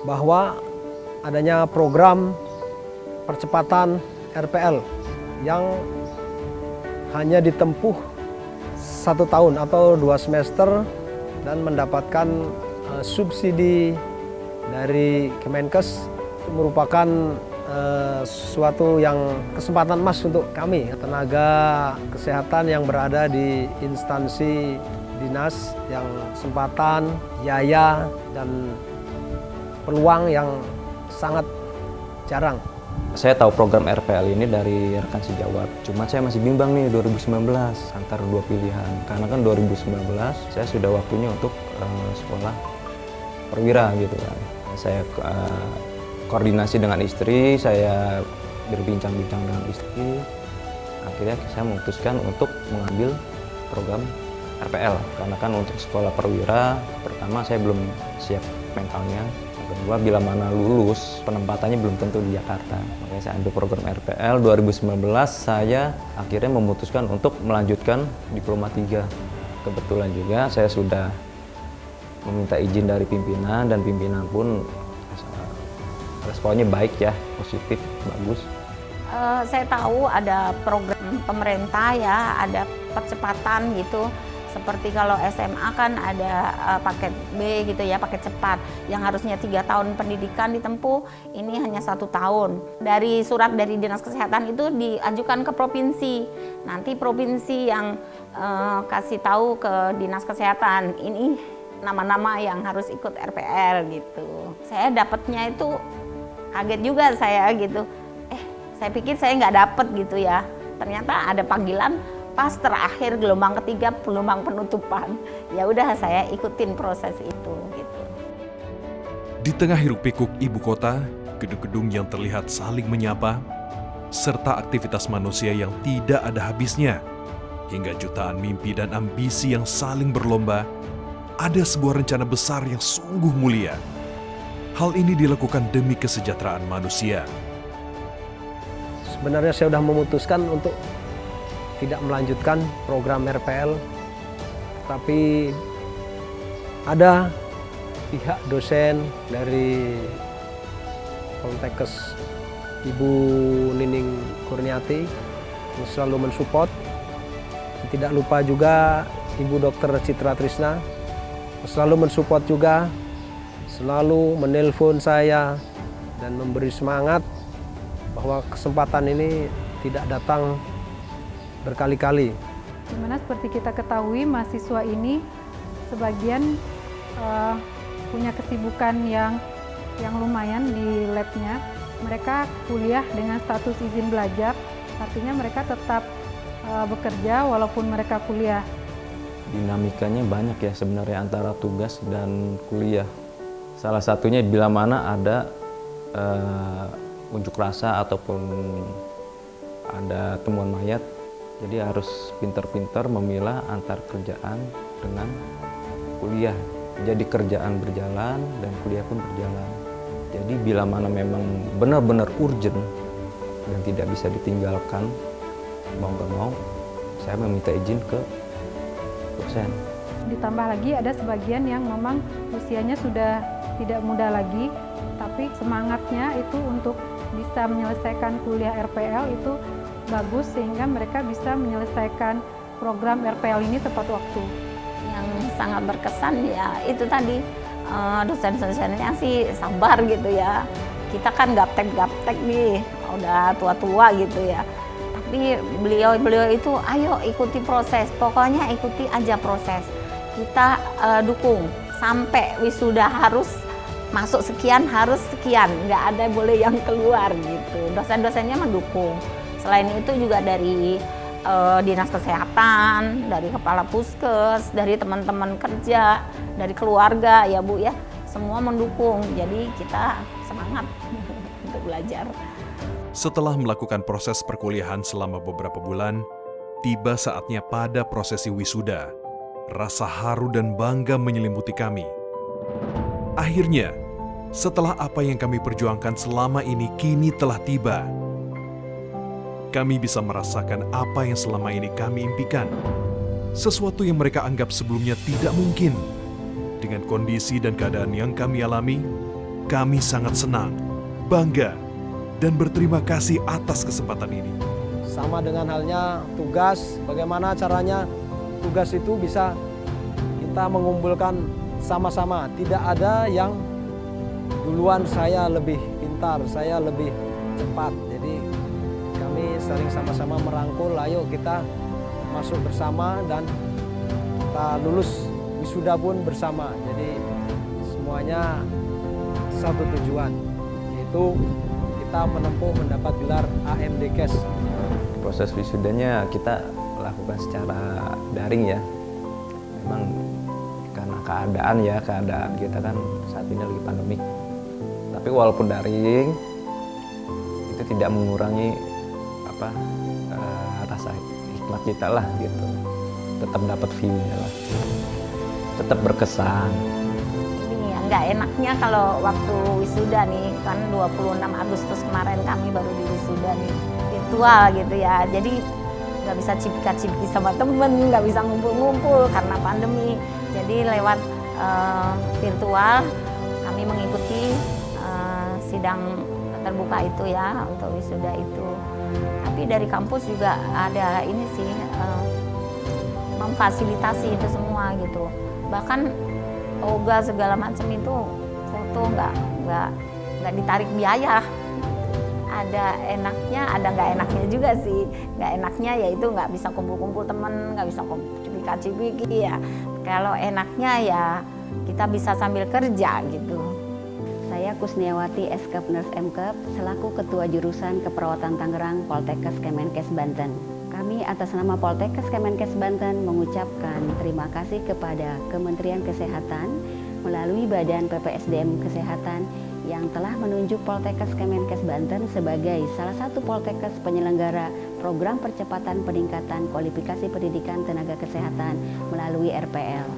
Bahwa adanya program percepatan RPL yang hanya ditempuh 1 tahun atau 2 semester dan mendapatkan subsidi dari Kemenkes, itu merupakan sesuatu yang kesempatan emas untuk kami, tenaga kesehatan yang berada di instansi dinas, yang kesempatan, biaya, dan peluang yang sangat jarang. Saya tahu program RPL ini dari rekan sejawat, cuma saya masih bimbang nih 2019 antara dua pilihan. Karena kan 2019 saya sudah waktunya untuk sekolah perwira gitu kan. Saya koordinasi dengan istri, saya berbincang-bincang dengan istri. Akhirnya saya memutuskan untuk mengambil program RPL. Karena kan untuk sekolah perwira, pertama saya belum siap mentalnya. Kedua, bila mana lulus, penempatannya belum tentu di Jakarta. Makanya saya ambil program RPL. 2019 saya akhirnya memutuskan untuk melanjutkan Diploma 3. Kebetulan juga saya sudah meminta izin dari pimpinan, dan pimpinan pun responnya baik ya, positif, bagus. Saya tahu ada program pemerintah ya, ada percepatan gitu. Seperti kalau SMA kan ada paket B gitu ya, paket cepat yang harusnya 3 tahun pendidikan ditempuh, ini hanya 1 tahun. Dari surat dari Dinas Kesehatan itu diajukan ke provinsi. Nanti provinsi yang kasih tahu ke Dinas Kesehatan, ini nama-nama yang harus ikut RPL gitu. Saya dapatnya itu kaget juga saya gitu. Saya pikir saya nggak dapet gitu ya. Ternyata ada panggilan pas terakhir gelombang ketiga, gelombang penutupan. Ya udah saya ikutin proses itu gitu. Di tengah hiruk-pikuk ibu kota, gedung-gedung yang terlihat saling menyapa, serta aktivitas manusia yang tidak ada habisnya, hingga jutaan mimpi dan ambisi yang saling berlomba, ada sebuah rencana besar yang sungguh mulia. Hal ini dilakukan demi kesejahteraan manusia. Sebenarnya saya sudah memutuskan untuk tidak melanjutkan program RPL, tapi ada pihak dosen dari Poltekkes Ibu Nining Kurniati yang selalu mensupport. Tidak lupa juga Ibu Dr. Citra Trisna selalu mensupport juga, selalu menelpon saya dan memberi semangat bahwa kesempatan ini tidak datang berkali-kali. Dimana seperti kita ketahui, mahasiswa ini sebagian punya kesibukan yang lumayan di labnya. Mereka kuliah dengan status izin belajar, artinya mereka tetap bekerja walaupun mereka kuliah. Dinamikanya banyak ya sebenarnya antara tugas dan kuliah. Salah satunya bila mana ada unjuk rasa ataupun ada temuan mayat, jadi harus pintar-pintar memilah antar kerjaan dengan kuliah. Jadi kerjaan berjalan dan kuliah pun berjalan. Jadi bila mana memang benar-benar urgent dan tidak bisa ditinggalkan, mau nggak mau, saya meminta izin ke dosen. Ditambah lagi ada sebagian yang memang usianya sudah tidak muda lagi, tapi semangatnya itu untuk bisa menyelesaikan kuliah RPL itu bagus, sehingga mereka bisa menyelesaikan program RPL ini tepat waktu. Yang sangat berkesan ya itu tadi, dosen-dosennya sih sabar gitu ya. Kita kan gaptek nih, udah tua-tua gitu ya. Tapi beliau itu ayo ikuti proses, pokoknya ikuti aja proses. Kita dukung sampai wisuda harus masuk sekian, harus sekian, nggak ada boleh yang keluar gitu. Dosen-dosennya mendukung. Selain itu juga dari Dinas Kesehatan, dari Kepala Puskes, dari teman-teman kerja, dari keluarga ya Bu ya, semua mendukung. Jadi kita semangat untuk belajar. Setelah melakukan proses perkuliahan selama beberapa bulan, tiba saatnya pada prosesi wisuda. Rasa haru dan bangga menyelimuti kami. Akhirnya, setelah apa yang kami perjuangkan selama ini kini telah tiba. kami bisa merasakan apa yang selama ini kami impikan. Sesuatu yang mereka anggap sebelumnya tidak mungkin. Dengan kondisi dan keadaan yang kami alami, kami sangat senang, bangga, dan berterima kasih atas kesempatan ini. Sama dengan halnya tugas, bagaimana caranya tugas itu bisa kita mengumpulkan sama-sama. Tidak ada yang duluan saya lebih pintar, saya lebih cepat. Jadi kami sering sama-sama merangkul, ayo kita masuk bersama dan kita lulus wisuda pun bersama. Jadi semuanya satu tujuan, yaitu kita menempuh mendapat gelar AMDKes. Proses wisudanya kita lakukan secara daring ya. Memang karena keadaan kita kan saat ini lagi pandemik. Tapi walaupun daring, itu tidak mengurangi rasa hikmat kita lah gitu. Tetap dapat view-nya lah. Tetap berkesan. Ini ya, nggak enaknya kalau waktu wisuda nih, kan 26 Agustus kemarin kami baru di wisuda nih, virtual gitu ya. Jadi nggak bisa cipika-cipiki sama temen, nggak bisa ngumpul-ngumpul karena pandemi. Jadi lewat virtual kami mengikuti sidang terbuka itu ya untuk wisuda itu. Tapi dari kampus juga ada ini sih memfasilitasi itu semua gitu. Bahkan toga segala macam itu foto nggak ditarik biaya. Ada enaknya, ada nggak enaknya juga sih. Nggak enaknya yaitu nggak bisa kumpul-kumpul teman, nggak bisa cipika-cipiki ya. Kalau enaknya ya kita bisa sambil kerja gitu. Saya Kusniawati SK Nurse MKep selaku Ketua Jurusan Keperawatan Tangerang Poltekkes Kemenkes Banten. Kami atas nama Poltekkes Kemenkes Banten mengucapkan terima kasih kepada Kementerian Kesehatan melalui Badan PPSDM Kesehatan yang telah menunjuk Poltekkes Kemenkes Banten sebagai salah satu poltekkes penyelenggara program percepatan peningkatan kualifikasi pendidikan tenaga kesehatan melalui RPL.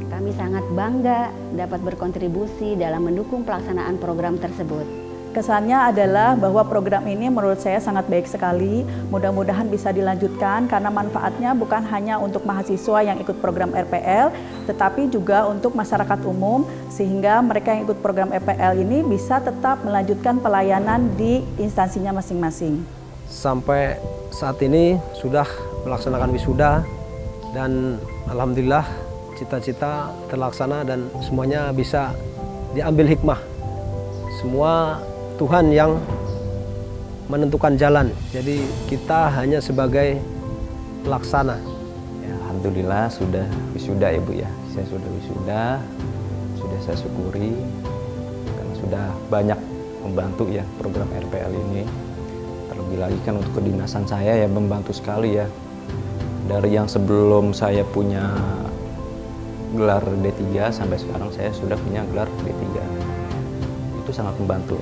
Kami sangat bangga dapat berkontribusi dalam mendukung pelaksanaan program tersebut. Kesannya adalah bahwa program ini menurut saya sangat baik sekali. Mudah-mudahan bisa dilanjutkan karena manfaatnya bukan hanya untuk mahasiswa yang ikut program RPL, tetapi juga untuk masyarakat umum sehingga mereka yang ikut program RPL ini bisa tetap melanjutkan pelayanan di instansinya masing-masing. Sampai saat ini sudah melaksanakan wisuda dan alhamdulillah cita-cita terlaksana dan semuanya bisa diambil hikmah. Semua Tuhan yang menentukan jalan. Jadi kita hanya sebagai pelaksana. Ya, alhamdulillah sudah wisuda ya Bu ya. Saya sudah wisuda, sudah saya syukuri karena sudah banyak membantu ya program RPL ini. Terlebih lagi kan untuk kedinasan saya ya membantu sekali ya. Dari yang sebelum saya punya gelar D3 sampai sekarang saya sudah punya gelar D3. Itu sangat membantu.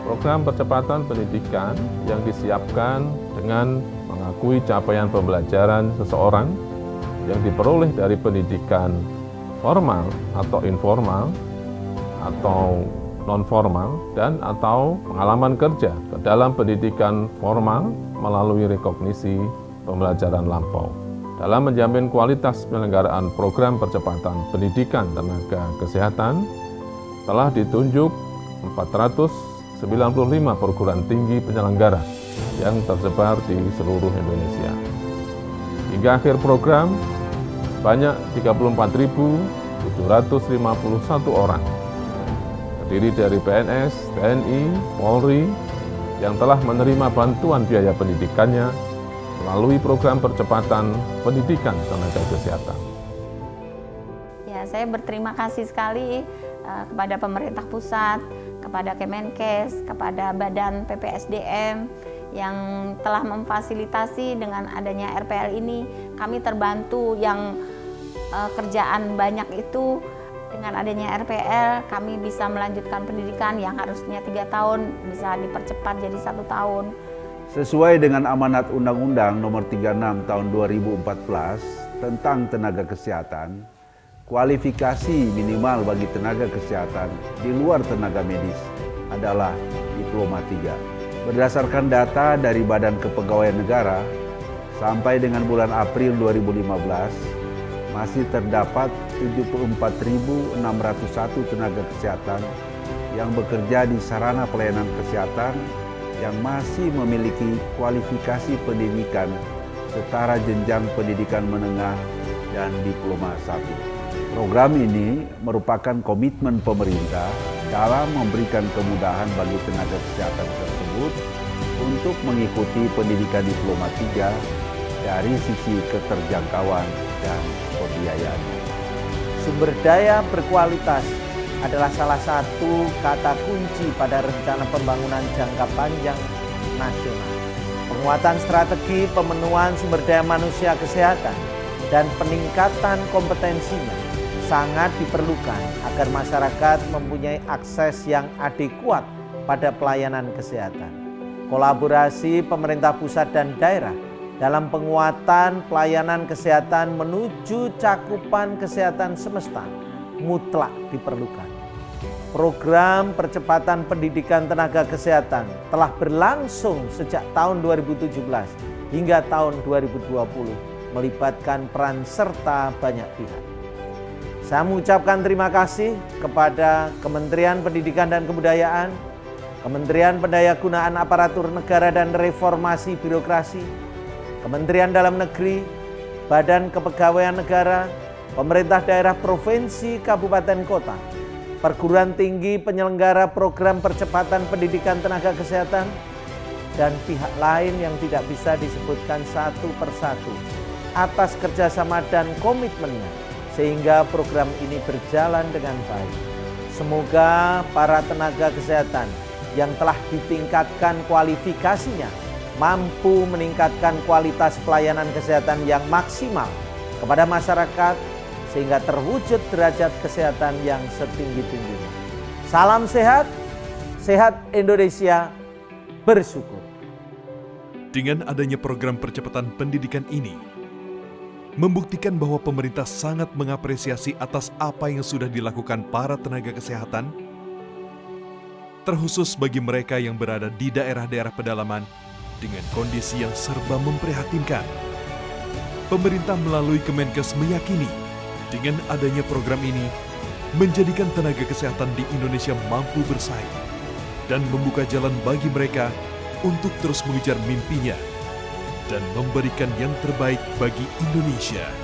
Program percepatan pendidikan yang disiapkan dengan mengakui capaian pembelajaran seseorang yang diperoleh dari pendidikan formal atau informal atau non-formal dan atau pengalaman kerja ke dalam pendidikan formal melalui rekognisi pembelajaran lampau. Dalam menjamin kualitas penyelenggaraan program percepatan pendidikan tenaga kesehatan, telah ditunjuk 495 perguruan tinggi penyelenggara yang tersebar di seluruh Indonesia. Hingga akhir program, banyak 34.751 orang, terdiri dari PNS, TNI, Polri, yang telah menerima bantuan biaya pendidikannya melalui program percepatan pendidikan tenaga kesehatan. Ya, saya berterima kasih sekali kepada pemerintah pusat, kepada Kemenkes, kepada Badan PPSDM yang telah memfasilitasi dengan adanya RPL ini. Kami terbantu yang kerjaan banyak itu dengan adanya RPL kami bisa melanjutkan pendidikan yang harusnya 3 tahun bisa dipercepat jadi 1 tahun. Sesuai dengan amanat Undang-Undang Nomor 36 Tahun 2014 tentang tenaga kesehatan, kualifikasi minimal bagi tenaga kesehatan di luar tenaga medis adalah Diploma 3. Berdasarkan data dari Badan Kepegawaian Negara, sampai dengan bulan April 2015, masih terdapat 74.601 tenaga kesehatan yang bekerja di sarana pelayanan kesehatan yang masih memiliki kualifikasi pendidikan setara jenjang pendidikan menengah dan diploma 1. Program ini merupakan komitmen pemerintah dalam memberikan kemudahan bagi tenaga kesehatan tersebut untuk mengikuti pendidikan diploma 3 dari sisi keterjangkauan dan pembiayaannya. Sumber daya berkualitas adalah salah satu kata kunci pada rencana pembangunan jangka panjang nasional. Penguatan strategi pemenuhan sumber daya manusia kesehatan dan peningkatan kompetensinya sangat diperlukan agar masyarakat mempunyai akses yang adekuat pada pelayanan kesehatan. Kolaborasi pemerintah pusat dan daerah dalam penguatan pelayanan kesehatan menuju cakupan kesehatan semesta mutlak diperlukan. Program percepatan pendidikan tenaga kesehatan telah berlangsung sejak tahun 2017 hingga tahun 2020, melibatkan peran serta banyak pihak. Saya mengucapkan terima kasih kepada Kementerian Pendidikan dan Kebudayaan, Kementerian Pendayagunaan Aparatur Negara dan Reformasi Birokrasi, Kementerian Dalam Negeri, Badan Kepegawaian Negara, pemerintah daerah provinsi, kabupaten, kota, perguruan tinggi penyelenggara program percepatan pendidikan tenaga kesehatan, dan pihak lain yang tidak bisa disebutkan satu persatu atas kerjasama dan komitmennya sehingga program ini berjalan dengan baik. Semoga para tenaga kesehatan yang telah ditingkatkan kualifikasinya mampu meningkatkan kualitas pelayanan kesehatan yang maksimal kepada masyarakat sehingga terwujud derajat kesehatan yang setinggi-tingginya. Salam sehat, sehat Indonesia, bersyukur. Dengan adanya program percepatan pendidikan ini, membuktikan bahwa pemerintah sangat mengapresiasi atas apa yang sudah dilakukan para tenaga kesehatan, terkhusus bagi mereka yang berada di daerah-daerah pedalaman dengan kondisi yang serba memprihatinkan. Pemerintah melalui Kemenkes meyakini dengan adanya program ini menjadikan tenaga kesehatan di Indonesia mampu bersaing dan membuka jalan bagi mereka untuk terus mengejar mimpinya dan memberikan yang terbaik bagi Indonesia.